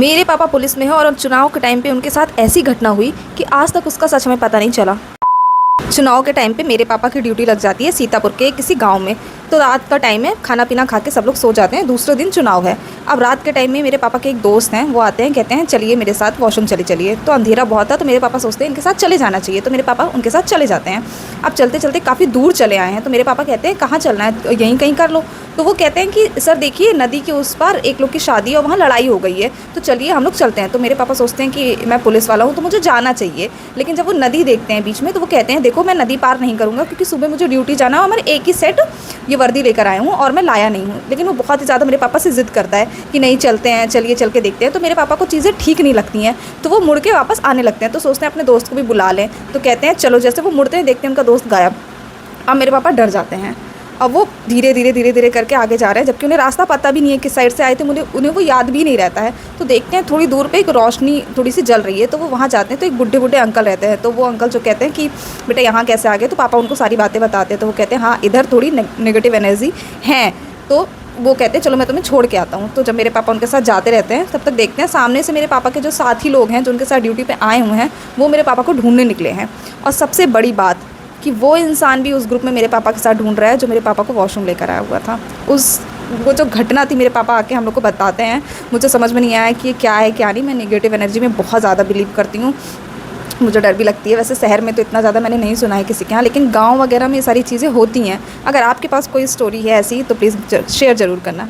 मेरे पापा पुलिस में हैं और अब चुनाव के टाइम पे उनके साथ ऐसी घटना हुई कि आज तक उसका सच हमें पता नहीं चला। चुनाव के टाइम पे मेरे पापा की ड्यूटी लग जाती है सीतापुर के किसी गांव में। तो रात का टाइम है, खाना पीना खा के सब लोग सो जाते हैं, दूसरे दिन चुनाव है। अब रात के टाइम में मेरे पापा के एक दोस्त हैं, वो आते हैं, कहते हैं चलिए मेरे साथ वॉशरूम चलिए। तो अंधेरा बहुत था, तो मेरे पापा सोचते हैं इनके साथ चले जाना चाहिए, तो मेरे पापा उनके साथ चले जाते हैं। अब चलते चलते काफ़ी दूर चले आए हैं, तो मेरे पापा कहते हैं कहाँ चलना है, तो यहीं कहीं कर लो। तो वो कहते हैं कि सर देखिए नदी के उस पार एक लोग की शादी है और वहाँ लड़ाई हो गई है, तो चलिए हम लोग चलते हैं। तो मेरे पापा सोचते हैं कि मैं पुलिस वाला हूँ तो मुझे जाना चाहिए, लेकिन जब वो नदी देखते हैं बीच में तो वो कहते हैं देखो मैं नदी पार नहीं करूँगा, क्योंकि सुबह मुझे ड्यूटी जाना है और मैं एक ही सेट ये वर्दी लेकर आया हूँ और मैं लाया नहीं हूँ। लेकिन वो बहुत ही ज़्यादा मेरे पापा से ज़िद करता है कि नहीं चलते हैं, चलिए चल के देखते हैं। तो मेरे पापा को चीज़ें ठीक नहीं लगती हैं, तो वो मुड़ के वापस आने लगते हैं। तो सोचते हैं अपने दोस्त को भी बुला लें, तो कहते हैं चलो। जैसे वो मुड़ते हैं देखते हैं उनका दोस्त गायब। अब मेरे पापा डर जाते हैं। अब वो धीरे धीरे करके आगे जा रहे हैं, जबकि उन्हें रास्ता पता भी नहीं है किस साइड से आए थे, उन्हें वो याद भी नहीं रहता है। तो देखते हैं थोड़ी दूर पे एक रोशनी थोड़ी सी जल रही है, तो वो वहाँ जाते हैं। तो एक बुढ़े अंकल रहते हैं, तो वो अंकल जो कहते हैं कि बेटा यहाँ कैसे आ गए, तो पापा उनको सारी बातें बताते हैं। तो वो कहते हैं हाँ इधर थोड़ी नेगेटिव एनर्जी है। तो वो कहते हैं चलो मैं तुम्हें छोड़ के आता हूँ। तो जब मेरे पापा उनके साथ जाते रहते हैं, तब तक देखते हैं सामने से मेरे पापा के जो साथी लोग हैं जो उनके साथ ड्यूटी पे आए हुए हैं, वो मेरे पापा को ढूंढने निकले हैं। और सबसे बड़ी बात कि वो इंसान भी उस ग्रुप में मेरे पापा के साथ ढूंढ रहा है जो मेरे पापा को वॉशरूम लेकर आया हुआ था। वो जो घटना थी, मेरे पापा आके हम लोग को बताते हैं। मुझे समझ में नहीं आया कि ये क्या है क्या नहीं। मैं नेगेटिव एनर्जी में बहुत ज़्यादा बिलीव करती हूँ, मुझे डर भी लगती है। वैसे शहर में तो इतना ज़्यादा मैंने नहीं सुना है किसी के यहाँ, लेकिन गाँव वगैरह में ये सारी चीज़ें होती हैं। अगर आपके पास कोई स्टोरी है ऐसी तो प्लीज़ शेयर ज़रूर करना।